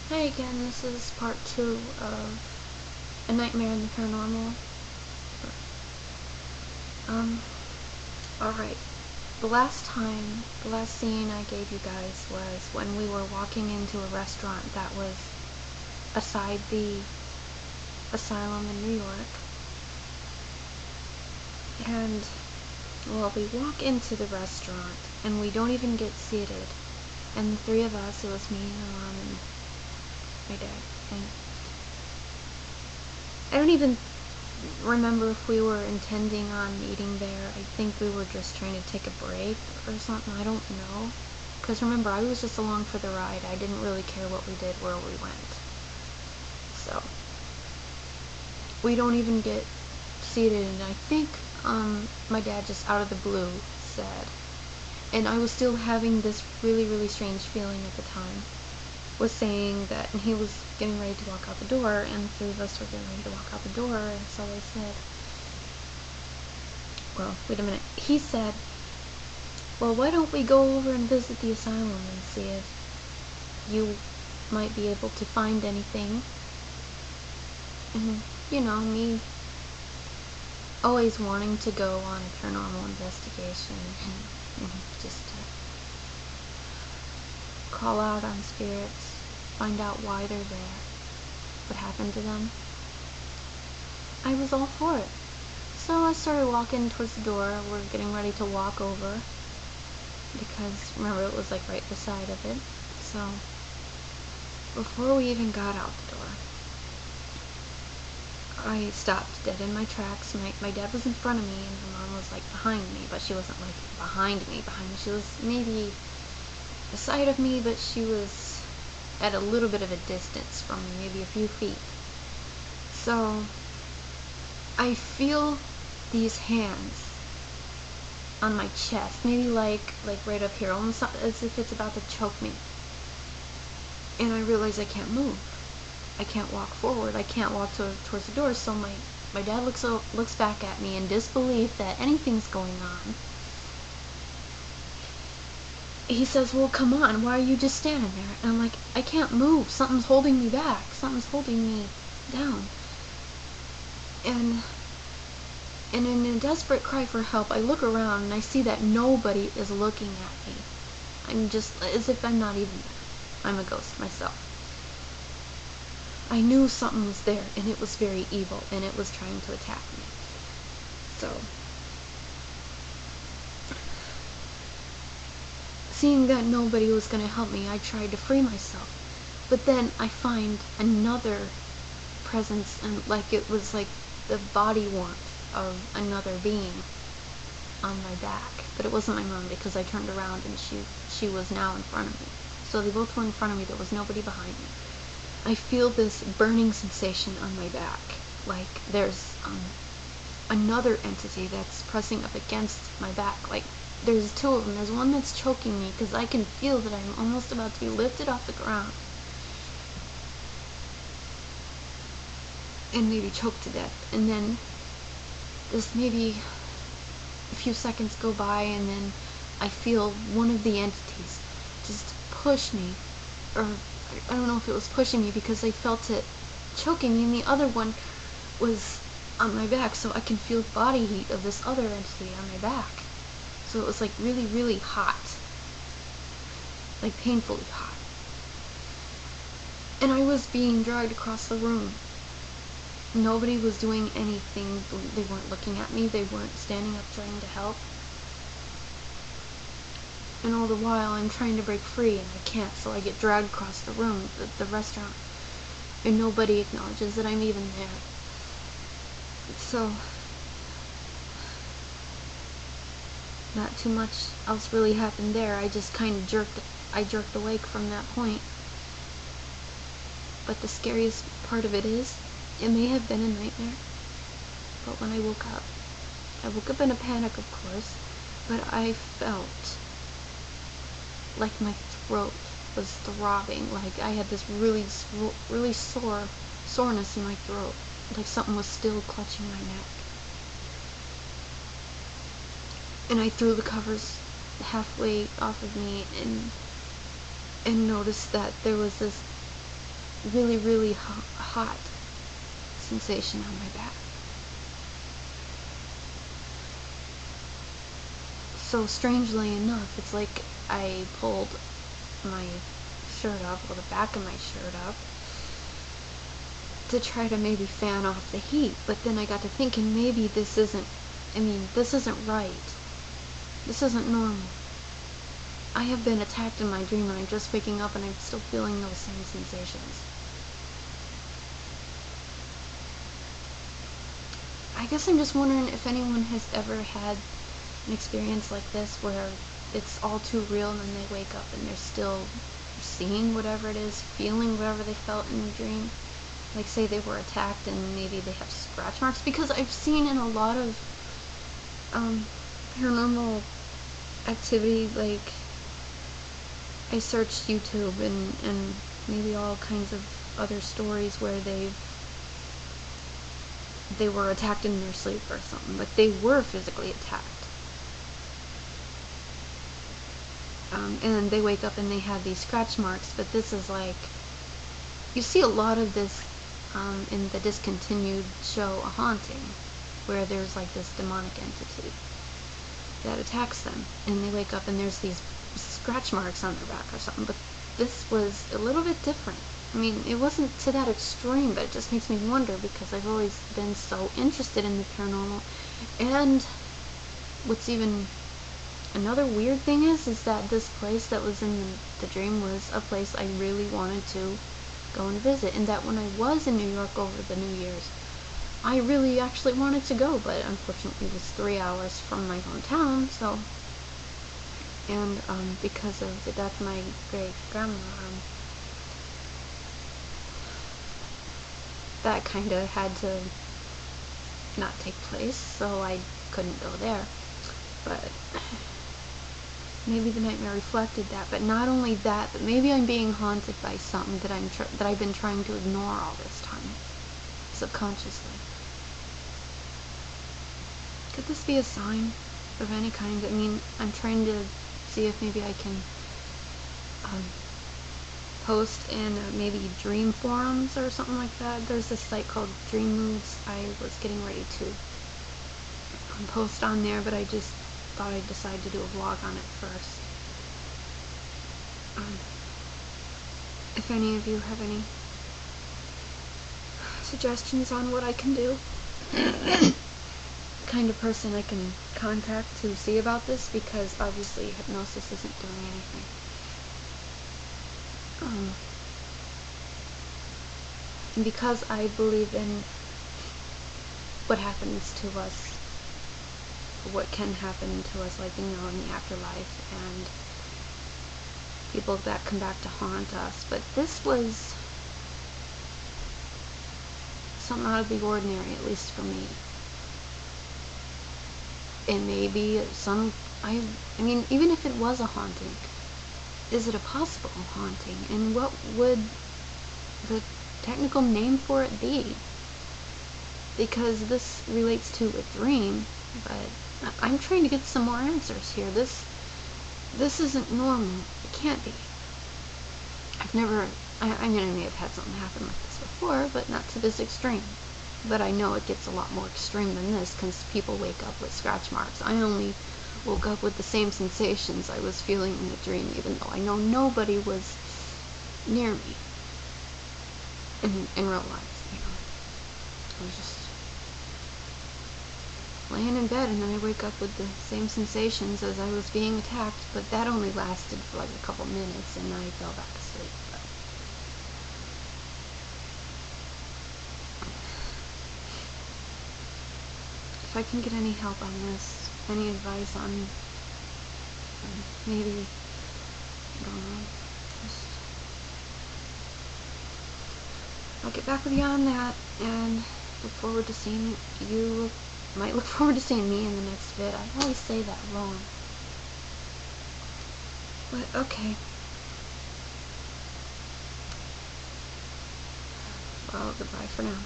Hi again, this is part 2 of A Nightmare in the Paranormal. Alright. The last scene I gave you guys was when we were walking into a restaurant that was aside the asylum in New York. And, well, we walk into the restaurant and we don't even get seated. And the three of us, it was me, my mom, and my dad. And I don't even remember if we were intending on eating there. I think we were just trying to take a break or something. I don't know. Because remember, I was just along for the ride. I didn't really care what we did, where we went. So, we don't even get seated, and I think my dad just out of the blue said, and I was still having this really, really strange feeling at the time, was saying that, and he was getting ready to walk out the door, and the three of us were getting ready to walk out the door, and so I said, well, wait a minute, he said, well, why don't we go over and visit the asylum and see if you might be able to find anything. And, you know, me always wanting to go on a paranormal investigation and just to call out on spirits, find out why they're there, what happened to them. I was all for it. So I started walking towards the door. We're getting ready to walk over because, remember, it was like right beside of it. So before we even got out the door, I stopped dead in my tracks. My dad was in front of me and my mom was like behind me, but she wasn't like behind me. She was maybe beside of me, but she was at a little bit of a distance from me, maybe a few feet. So I feel these hands on my chest, maybe like right up here, almost as if it's about to choke me. And I realize I can't move. I can't walk forward. I can't walk towards the door. So my dad looks back at me in disbelief that anything's going on. He says, well, come on, why are you just standing there? And I'm like, I can't move. Something's holding me back. Something's holding me down. And in a desperate cry for help, I look around and I see that nobody is looking at me. I'm just as if I'm not even there. I'm a ghost myself. I knew something was there, and it was very evil, and it was trying to attack me. So, seeing that nobody was going to help me, I tried to free myself. But then I find another presence, and like it was like the body warmth of another being on my back. But it wasn't my mom, because I turned around and she was now in front of me. So they both were in front of me. There was nobody behind me. I feel this burning sensation on my back, like there's another entity that's pressing up against my back. Like there's two of them. There's one that's choking me because I can feel that I'm almost about to be lifted off the ground and maybe choked to death. And then just maybe a few seconds go by, and then I feel one of the entities just push me, or I don't know if it was pushing me because I felt it choking me, and the other one was on my back, so I can feel body heat of this other entity on my back. So it was like really, really hot, like painfully hot. And I was being dragged across the room. Nobody was doing anything. They weren't looking at me. They weren't standing up trying to help. And all the while I'm trying to break free and I can't, so I get dragged across the room, the restaurant, and nobody acknowledges that I'm even there. So, not too much else really happened there. I just kind of jerked awake from that point. But the scariest part of it is, it may have been a nightmare, but when I woke up in a panic, of course, but I felt like my throat was throbbing, like I had this really soreness in my throat, like something was still clutching my neck. And I threw the covers halfway off of me and noticed that there was this really, really hot sensation on my back. So strangely enough, it's like I pulled my shirt up, or the back of my shirt up, to try to maybe fan off the heat. But then I got to thinking, maybe this isn't right. This isn't normal. I have been attacked in my dream, and I'm just waking up and I'm still feeling those same sensations. I guess I'm just wondering if anyone has ever had an experience like this where it's all too real, and then they wake up and they're still seeing whatever it is, feeling whatever they felt in the dream. Like, say they were attacked and maybe they have scratch marks, because I've seen in a lot of paranormal activity, like, I searched YouTube and maybe all kinds of other stories where they were attacked in their sleep or something. Like, they were physically attacked. And they wake up and they have these scratch marks, but this is like, you see a lot of this in the discontinued show A Haunting, where there's like this demonic entity that attacks them, and they wake up and there's these scratch marks on their back or something. But this was a little bit different. I mean, it wasn't to that extreme, but it just makes me wonder, because I've always been so interested in the paranormal. And what's even another weird thing is that this place that was in the dream was a place I really wanted to go and visit, and that when I was in New York over the New Year's, I really actually wanted to go, but unfortunately it was 3 hours from my hometown. So, and because of the death of my great grandma, that kind of had to not take place, so I couldn't go there. But maybe the nightmare reflected that. But not only that, but maybe I'm being haunted by something that I've been trying to ignore all this time, subconsciously. Could this be a sign of any kind? I mean, I'm trying to see if maybe I can post in maybe dream forums or something like that. There's this site called Dream Moods. I was getting ready to post on there, but I just thought I'd decide to do a vlog on it first. If any of you have any suggestions on what I can do, kind of person I can contact to see about this, because obviously hypnosis isn't doing anything. And because I believe in what happens to us, what can happen to us, like, in the afterlife, and people that come back to haunt us. But this was something out of the ordinary, at least for me. And maybe I mean, even if it was a haunting, is it a possible haunting? And what would the technical name for it be? Because this relates to a dream, but I'm trying to get some more answers here. This isn't normal. It can't be. I mean, I may have had something happen like this before, but not to this extreme. But I know it gets a lot more extreme than this, because people wake up with scratch marks. I only woke up with the same sensations I was feeling in the dream, even though I know nobody was near me in real life, you know. I was just laying in bed, and then I wake up with the same sensations as I was being attacked, but that only lasted for like a couple minutes, and I fell back asleep. But if I can get any help on this, any advice on maybe, I don't know, I'll get back with you on that, and look forward to seeing you. Might look forward to seeing me in the next vid. I always say that wrong. But okay. Well, goodbye for now.